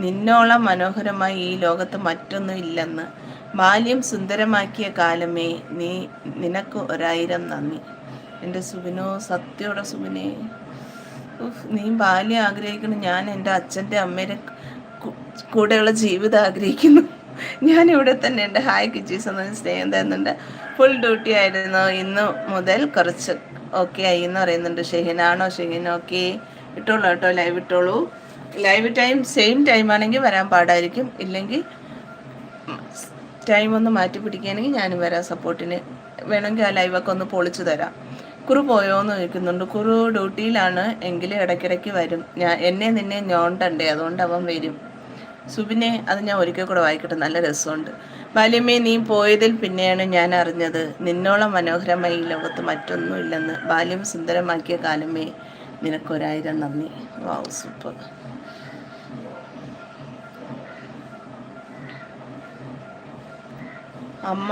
നിന്നോളം മനോഹരമായി ഈ ലോകത്ത് മറ്റൊന്നും ഇല്ലെന്ന്. ബാല്യം സുന്ദരമാക്കിയ കാലമേ, നിനക്ക് 1000 നന്ദി. എൻ്റെ സുബിനോ, സത്യോടെ സുബിനെ, നീ ബാല്യം ആഗ്രഹിക്കണം. ഞാൻ എൻ്റെ അച്ഛൻ്റെ അമ്മയുടെ കൂടെയുള്ള ജീവിതം ആഗ്രഹിക്കുന്നു. ഞാനിവിടെ തന്നെ ഉണ്ട്. ഹായ് കിച്ചീസ് എന്നൊരു സ്നേഹം തരുന്നുണ്ട്. ഫുൾ ഡ്യൂട്ടി ആയിരുന്നു, ഇന്ന് മുതൽ കുറച്ച് ഓക്കെ ആയി എന്ന് പറയുന്നുണ്ട്. ഷെഹിനാണോ? ഷെഹിൻ ഓക്കെ, ഇട്ടോളൂ കേട്ടോ, ലൈവ് ഇട്ടോളൂ. ലൈവ് ടൈം സെയിം ടൈം ആണെങ്കിൽ വരാൻ പാടായിരിക്കും, ഇല്ലെങ്കിൽ ടൈം ഒന്ന് മാറ്റി പിടിക്കുകയാണെങ്കിൽ ഞാനും വരാം സപ്പോർട്ടിന്. വേണമെങ്കിൽ ആ ലൈവൊക്കെ ഒന്ന് പൊളിച്ചു തരാം. കുറു പോയോ എന്ന് ചോദിക്കുന്നുണ്ട്. കുറു ഡ്യൂട്ടിയിലാണ്, എങ്കിലും ഇടയ്ക്കിടയ്ക്ക് വരും. എന്നെ നിന്നെ ഞോണ്ടണ്ടേ, അതുകൊണ്ട് അവൻ വരും. സുബിനെ, അത് ഞാൻ ഒരിക്കൽ കൂടെ വായിക്കട്ടെ, നല്ല രസമുണ്ട്. ബാല്യമേ, നീ പോയതിൽ പിന്നെയാണ് ഞാൻ അറിഞ്ഞത്, നിന്നോളം മനോഹരമായി ഈ ലോകത്ത് മറ്റൊന്നുമില്ലെന്ന്. ബാല്യം സുന്ദരമാക്കിയ കാലമേ, നിനക്ക് 1000 നന്ദി. വാവ്, സൂപ്പർ. അമ്മ